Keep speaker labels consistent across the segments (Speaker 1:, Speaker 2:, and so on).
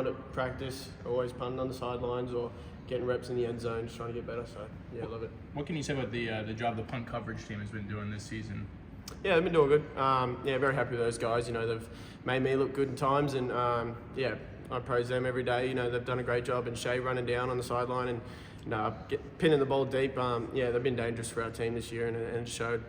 Speaker 1: At practice, always punting on the sidelines or getting reps in the end zone, just trying to get better. So yeah, love it.
Speaker 2: What can you say about the job the punt coverage team has been doing this season?
Speaker 1: Yeah, they've been doing good. Yeah, very happy with those guys. You know, they've made me look good in times, and yeah, I praise them every day. You know, they've done a great job. And Shea running down on the sideline and pinning the ball deep. Yeah, they've been dangerous for our team this year, and it showed.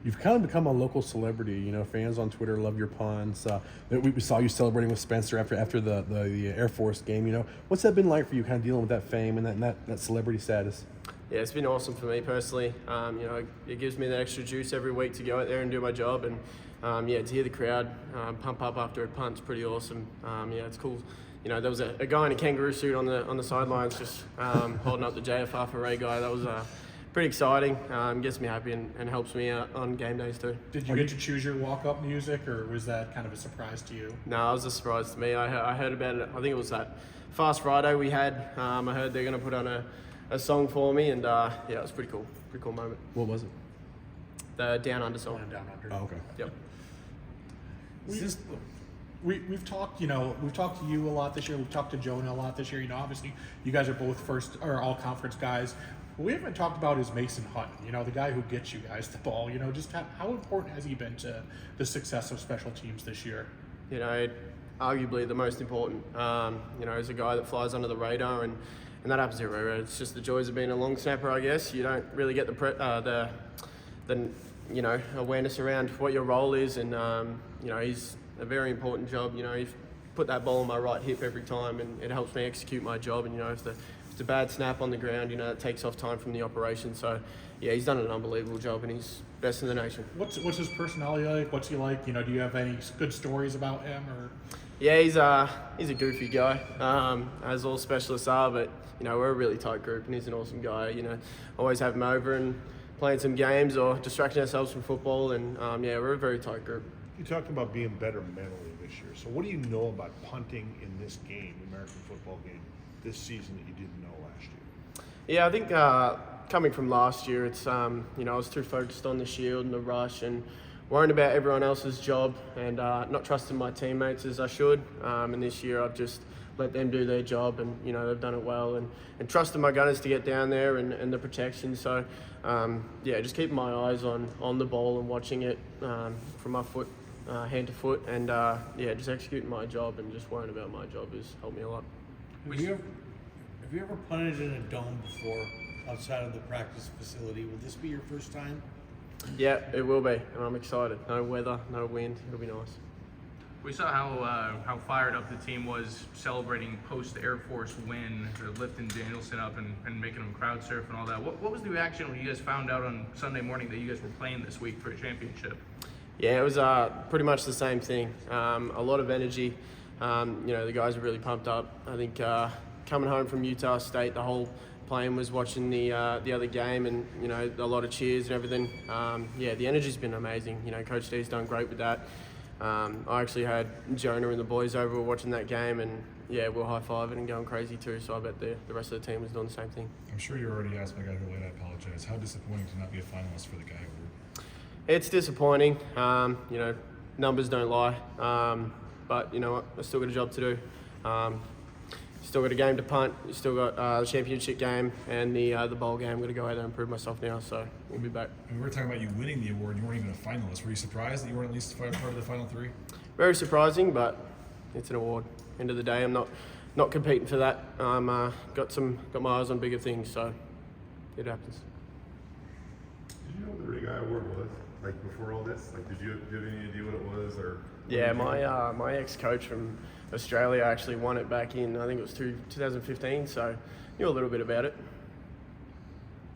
Speaker 3: You've kind of become a local celebrity. You know, fans on Twitter love your punts. We saw you celebrating with Spencer after the Air Force game. You know, what's that been like for you, kind of dealing with that fame and that celebrity status?
Speaker 1: Yeah, it's been awesome for me personally. You know, it gives me that extra juice every week to go out there and do my job, and yeah, to hear the crowd pump up after a punt's pretty awesome. Yeah, it's cool. You know, there was a guy in a kangaroo suit on the sidelines just holding up the JFR for Ray guy. That was pretty exciting. Gets me happy and helps me out on game days too.
Speaker 4: Did you get to choose your walk-up music, or was that kind of a surprise to you?
Speaker 1: No, it was a surprise to me. I heard about it. I think it was that Fast Friday we had. I heard they're going to put on a song for me, and yeah, it was pretty cool. Pretty cool moment.
Speaker 3: What was it?
Speaker 1: The Down Under song.
Speaker 4: Down Under.
Speaker 3: Oh, okay.
Speaker 1: Yep.
Speaker 4: We've talked, we've talked to you a lot this year. We've talked to Jonah a lot this year. You know, obviously you guys are both first or all conference guys. What we haven't talked about is Mason Hutton, you know, the guy who gets you guys the ball. You know, just how important has he been to the success of special teams this year?
Speaker 1: You know, arguably the most important. You know, he's a guy that flies under the radar, and that happens everywhere. It's just the joys of being a long snapper, I guess. You don't really get the you know, awareness around what your role is, and you know, he's a very important job. You know, he's put that ball on my right hip every time, and it helps me execute my job. And you know, if it's a bad snap on the ground, you know, it takes off time from the operation. So yeah, he's done an unbelievable job, and he's best in the nation.
Speaker 4: What's his personality like? What's he like? You know, do you have any good stories about him? Or
Speaker 1: yeah, he's a goofy guy, as all specialists are. But you know, we're a really tight group, and he's an awesome guy. You know, always have him over and playing some games or distracting ourselves from football. And yeah, we're a very tight group.
Speaker 5: You talked about being better mentally this year. So what do you know about punting in this game, the American football game, this season that you didn't know last year?
Speaker 1: Yeah, I think coming from last year, it's you know, I was too focused on the shield and the rush and worrying about everyone else's job and not trusting my teammates as I should. And this year, I've just let them do their job, and you know, they've done it well, and trusting my gunners to get down there and the protection. So yeah, just keeping my eyes on the ball and watching it from my foot. Hand to foot, and yeah, just executing my job and just worrying about my job has helped me a lot.
Speaker 6: Have you ever punted in a dome before outside of the practice facility? Will this be your first time?
Speaker 1: Yeah, it will be, and I'm excited. No weather, no wind, it'll be nice.
Speaker 2: We saw how fired up the team was celebrating post Air Force win, lifting Danielson up and making him crowd surf and all that. What was the reaction when you guys found out on Sunday morning that you guys were playing this week for a championship?
Speaker 1: Yeah, it was pretty much the same thing. A lot of energy. You know, the guys are really pumped up. I think coming home from Utah State, the whole plane was watching the other game, and you know, a lot of cheers and everything. Yeah, the energy's been amazing. You know, Coach D's done great with that. I actually had Jonah and the boys over watching that game, and yeah, we're high-fiving and going crazy too. So I bet the rest of the team was doing the same thing.
Speaker 7: I'm sure you already asked my guy who late. I apologize. How disappointing to not be a finalist for the guy who?
Speaker 1: It's disappointing. You know, numbers don't lie. But you know what? I still got a job to do. Still got a game to punt. Still got the championship game and the bowl game. I'm going to go out there and prove myself now. So we'll be back.
Speaker 7: And we were talking about you winning the award. You weren't even a finalist. Were you surprised that you weren't at least part of the final three?
Speaker 1: Very surprising, but it's an award. End of the day, I'm not competing for that. Got my eyes on bigger things. So it happens.
Speaker 8: Did you know what the Ray Guy Award was? Like before all this? Like, did you have any idea what it was, or?
Speaker 1: Yeah, my ex-coach from Australia actually won it back in, I think it was 2015, so knew a little bit about it.